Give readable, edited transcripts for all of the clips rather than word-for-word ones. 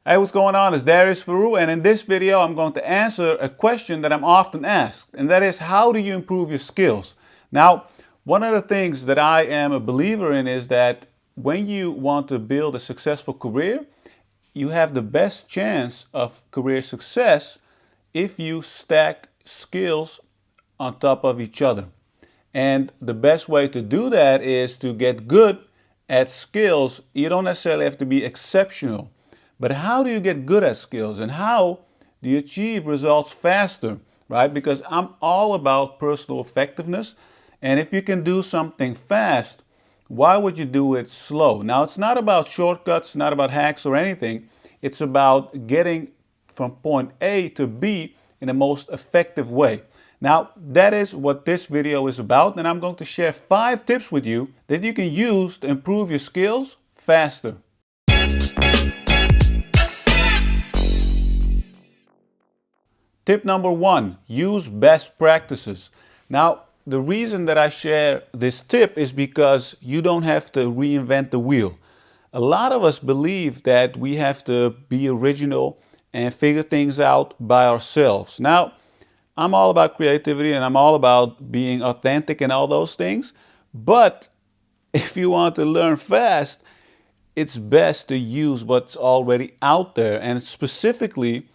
Hey, what's going on? It's Darius Faru, and in this video, I'm going to answer a question that I'm often asked, and that is, how do you improve your skills? Now, one of the things that I am a believer in is that when you want to build a successful career, you have the best chance of career success if you stack skills on top of each other. And the best way to do that is to get good at skills. You don't necessarily have to be exceptional, but how do you get good at skills and how do you achieve results faster, right? Because I'm all about personal effectiveness. And if you can do something fast, why would you do it slow? Now, it's not about shortcuts, not about hacks or anything. It's about getting from point A to B in the most effective way. Now, that is what this video is about, and I'm going to share 5 tips with you that you can use to improve your skills faster. Tip number 1, use best practices. Now, the reason that I share this tip is because you don't have to reinvent the wheel. A lot of us believe that we have to be original and figure things out by ourselves. Now, I'm all about creativity and I'm all about being authentic and all those things. But if you want to learn fast, it's best to use what's already out there. And specifically,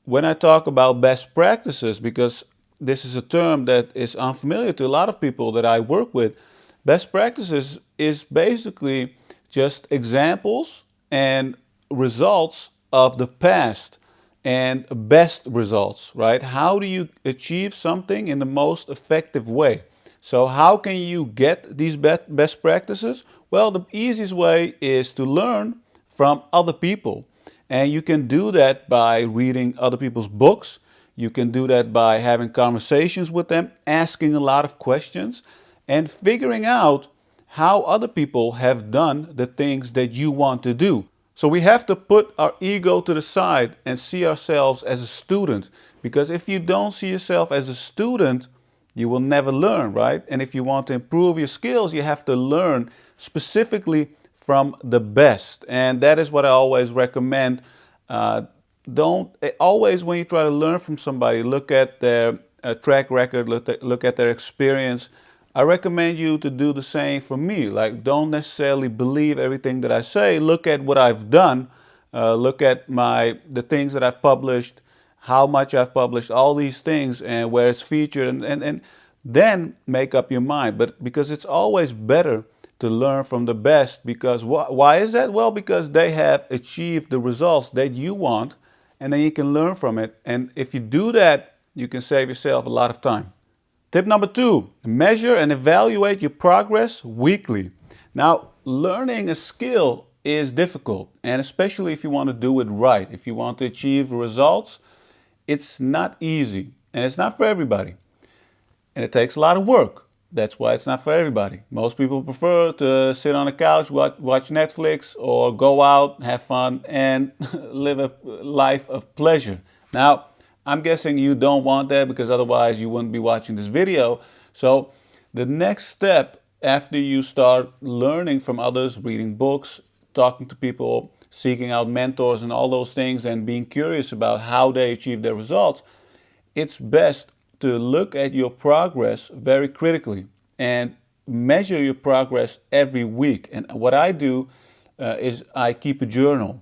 when I talk about best practices, because this is a term that is unfamiliar to a lot of people that I work with, best practices is basically just examples and results of the past and best results, right? How do you achieve something in the most effective way? So how can you get these best practices? Well, the easiest way is to learn from other people. And you can do that by reading other people's books. You can do that by having conversations with them, asking a lot of questions, and figuring out how other people have done the things that you want to do. So we have to put our ego to the side and see ourselves as a student. Because if you don't see yourself as a student, you will never learn, right? And if you want to improve your skills, you have to learn specifically from the best. And that is what I always recommend. Don't always, when you try to learn from somebody, look at their track record, look at their experience. I recommend you to do the same for me. Like, don't necessarily believe everything that I say. Look at what I've done. Look at the things that I've published, how much I've published, all these things, and where it's featured, and then make up your mind. But because it's always better to learn from the best, because why is that? Well, because they have achieved the results that you want, and then you can learn from it. And if you do that, you can save yourself a lot of time. Tip number 2, measure and evaluate your progress weekly. Now, learning a skill is difficult, and especially if you want to do it right, if you want to achieve results, it's not easy, and it's not for everybody. And it takes a lot of work. That's why it's not for everybody. Most people prefer to sit on the couch, watch Netflix, or go out, have fun, and live a life of pleasure. Now, I'm guessing you don't want that because otherwise you wouldn't be watching this video. So the next step after you start learning from others, reading books, talking to people, seeking out mentors and all those things, and being curious about how they achieve their results, it's best to look at your progress very critically and measure your progress every week. And what I do is I keep a journal,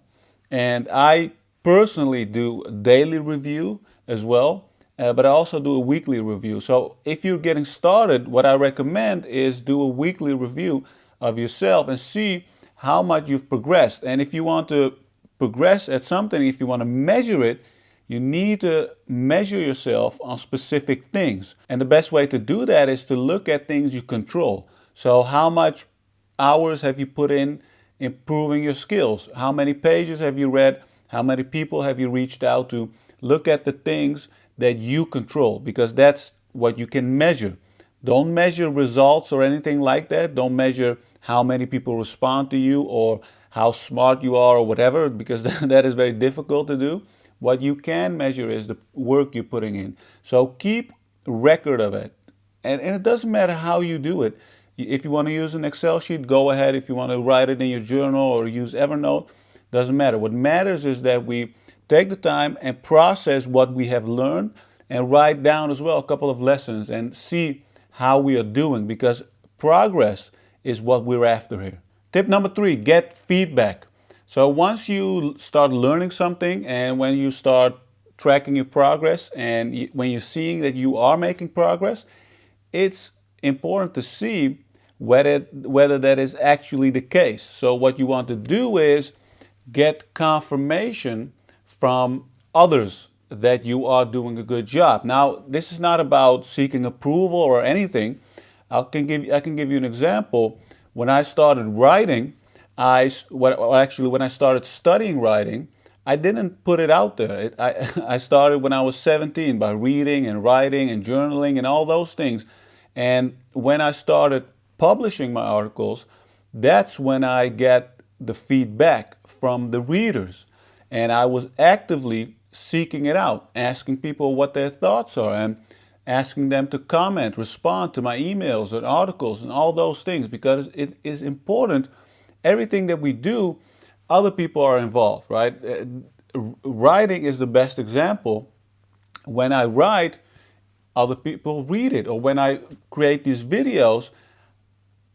and I personally do a daily review as well, but I also do a weekly review. So if you're getting started, what I recommend is do a weekly review of yourself and see how much you've progressed. And if you want to progress at something, if you want to measure it, you need to measure yourself on specific things. And the best way to do that is to look at things you control. So how much hours have you put in improving your skills? How many pages have you read? How many people have you reached out to? Look at the things that you control, because that's what you can measure. Don't measure results or anything like that. Don't measure how many people respond to you or how smart you are or whatever, because that is very difficult to do. What you can measure is the work you're putting in. So keep record of it. And it doesn't matter how you do it. If you want to use an Excel sheet, go ahead. If you want to write it in your journal or use Evernote, Doesn't matter. What matters is that we take the time and process what we have learned and write down as well a couple of lessons and see how we are doing, because progress is what we're after here. Tip number 3, get feedback. So once you start learning something and when you start tracking your progress and when you're seeing that you are making progress, it's important to see whether that is actually the case. So what you want to do is get confirmation from others that you are doing a good job. Now, this is not about seeking approval or anything. I can give you an example. When I started writing, when I started studying writing, I didn't put it out there. I started when I was 17 by reading and writing and journaling and all those things. And when I started publishing my articles, that's when I get the feedback from the readers. And I was actively seeking it out, asking people what their thoughts are and asking them to comment, respond to my emails and articles and all those things, because it is important. Everything that we do, other people are involved, right? Writing is the best example. When I write, other people read it. Or when I create these videos,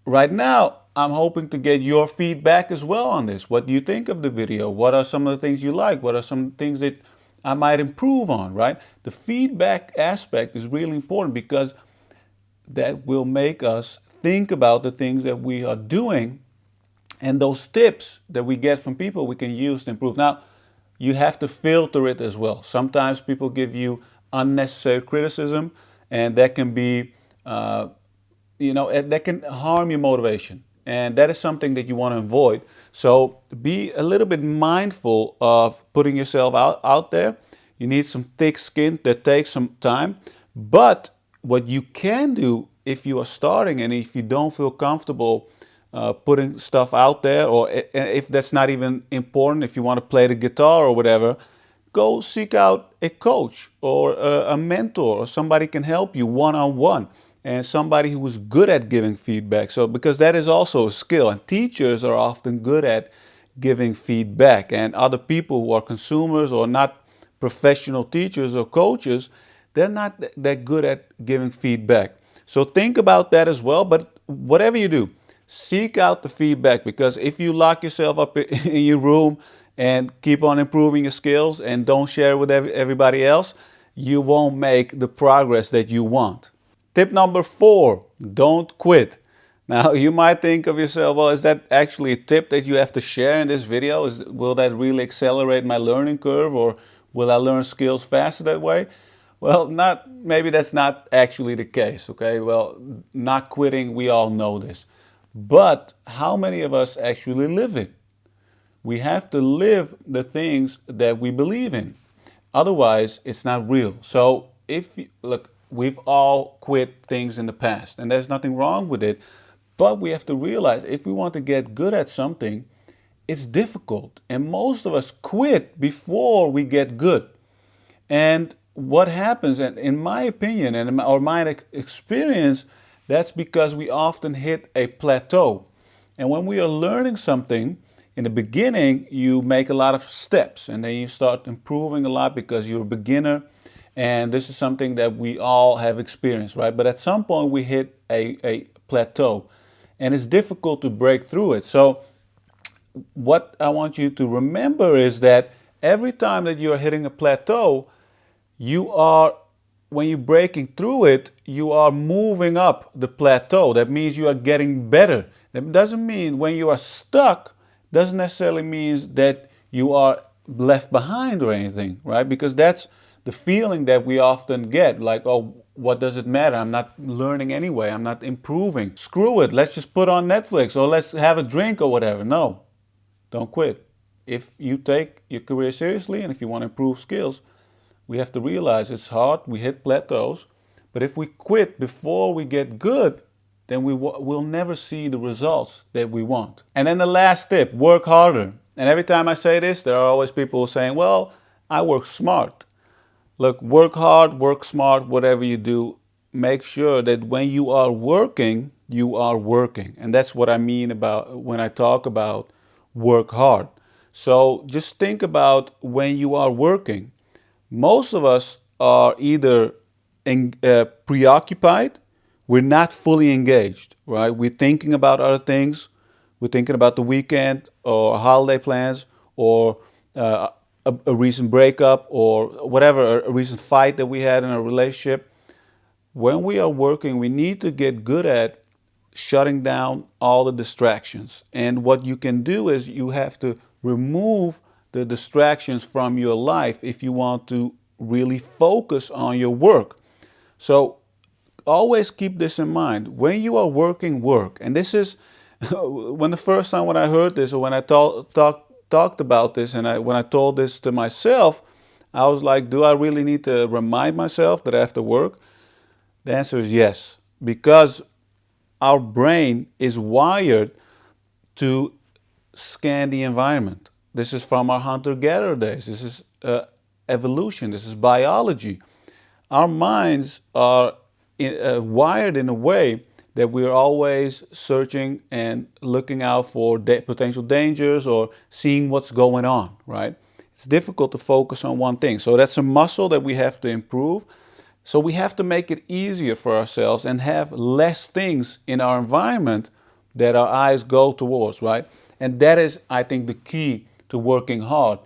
right now, I'm hoping to get your feedback as well on this. What do you think of the video? What are some of the things you like? What are some things that I might improve on, right? The feedback aspect is really important because that will make us think about the things that we are doing, and those tips that we get from people we can use to improve. Now, you have to filter it as well. Sometimes people give you unnecessary criticism, and that can be, that can harm your motivation. And that is something that you want to avoid. So be a little bit mindful of putting yourself out there. You need some thick skin that takes some time. But what you can do if you are starting and if you don't feel comfortable putting stuff out there, or if that's not even important, if you want to play the guitar or whatever, go seek out a coach or a mentor, or somebody can help you one-on-one, and somebody who is good at giving feedback. So because that is also a skill, and teachers are often good at giving feedback, and other people who are consumers or not professional teachers or coaches, they're not that good at giving feedback. So think about that as well. But whatever you do, seek out the feedback, because if you lock yourself up in your room and keep on improving your skills and don't share with everybody else, you won't make the progress that you want. Tip number 4, don't quit. Now, you might think of yourself, well, is that actually a tip that you have to share in this video? Will that really accelerate my learning curve, or will I learn skills faster that way? Well, maybe that's not actually the case, okay? Well, not quitting, we all know this. But how many of us actually live it? We have to live the things that we believe in. Otherwise, it's not real. So look, we've all quit things in the past, and there's nothing wrong with it. But we have to realize if we want to get good at something, it's difficult. And most of us quit before we get good. And what happens, and in my opinion and my experience, that's because we often hit a plateau. And when we are learning something, in the beginning, you make a lot of steps, and then you start improving a lot because you're a beginner. And this is something that we all have experienced, right? But at some point, we hit a plateau, and it's difficult to break through it. So what I want you to remember is that every time that you're hitting a plateau, when you're breaking through it, you are moving up the plateau. That means you are getting better. That doesn't mean when you are stuck, doesn't necessarily mean that you are left behind or anything, right? Because that's the feeling that we often get, like, oh, what does it matter? I'm not learning anyway. I'm not improving. Screw it. Let's just put on Netflix, or let's have a drink or whatever. No, don't quit. If you take your career seriously and if you want to improve skills, we have to realize it's hard. We hit plateaus. But if we quit before we get good, then we'll never see the results that we want. And then the last tip, work harder. And every time I say this, there are always people saying, well, I work smart. Look, work hard, work smart, whatever you do, make sure that when you are working, you are working. And that's what I mean about when I talk about work hard. So just think about when you are working. Most of us are either preoccupied, we're not fully engaged, right? We're thinking about other things. We're thinking about the weekend or holiday plans or a recent breakup or whatever, a recent fight that we had in a relationship. When we are working, we need to get good at shutting down all the distractions. And what you can do is you have to remove the distractions from your life if you want to really focus on your work. So always keep this in mind. When you are working, work. And this is when the first time when I heard this or when I talked about this and when I told this to myself, I was like, do I really need to remind myself that I have to work? The answer is yes, because our brain is wired to scan the environment. This is from our hunter-gatherer days. This is evolution. This is biology. Our minds are wired in a way that we're always searching and looking out for potential dangers or seeing what's going on, right? It's difficult to focus on one thing. So that's a muscle that we have to improve. So we have to make it easier for ourselves and have less things in our environment that our eyes go towards, right? And that is, I think, the key to working hard.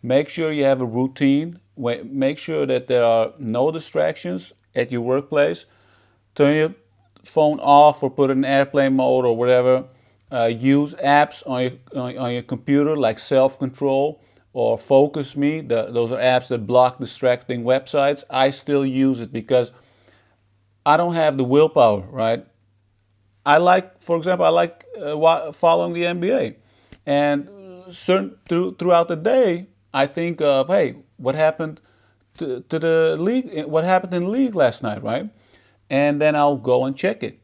Make sure you have a routine. Make sure that there are no distractions at your workplace. Turn your phone off or put it in airplane mode or whatever. Use apps on your computer like Self-Control or Focus Me. Those are apps that block distracting websites. I still use it because I don't have the willpower, right? For example, I like following the NBA. And throughout the day, I think of, hey, what happened to the league? What happened in the league last night, right? And then I'll go and check it.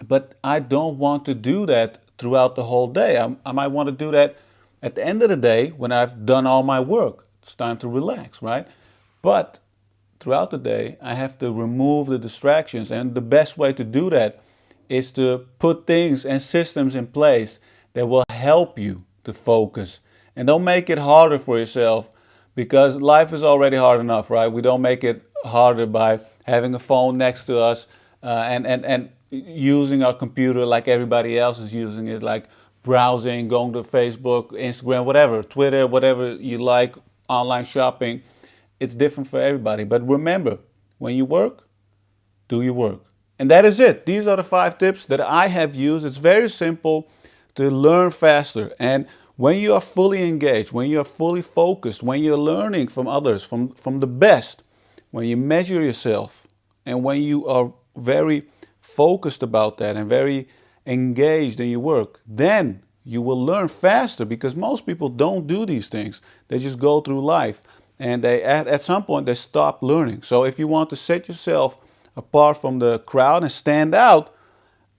But I don't want to do that throughout the whole day. I might want to do that at the end of the day when I've done all my work. It's time to relax, right? But throughout the day, I have to remove the distractions. And the best way to do that is to put things and systems in place that will help you to focus. And don't make it harder for yourself because life is already hard enough, right? We don't make it harder by having a phone next to us and using our computer like everybody else is using it, like browsing, going to Facebook, Instagram, whatever, Twitter, whatever you like, online shopping. It's different for everybody. But remember, when you work, do your work. And that is it. These are the 5 tips that I have used. It's very simple to learn faster. And when you are fully engaged, when you are fully focused, when you're learning from others, from the best, when you measure yourself, and when you are very focused about that and very engaged in your work, then you will learn faster because most people don't do these things. They just go through life and at some point they stop learning. So if you want to set yourself apart from the crowd and stand out,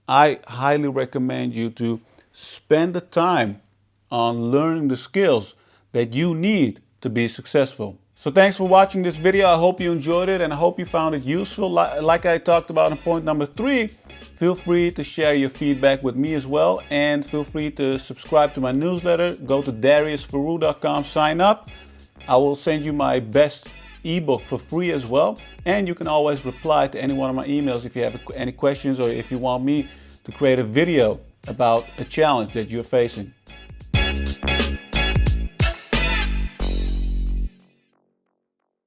I highly recommend you to spend the time on learning the skills that you need to be successful. So thanks for watching this video. I hope you enjoyed it and I hope you found it useful. Like I talked about in point number 3, feel free to share your feedback with me as well, and feel free to subscribe to my newsletter. Go to dariusfaroo.com, sign up. I will send you my best ebook for free as well, and you can always reply to any one of my emails if you have any questions or if you want me to create a video about a challenge that you're facing.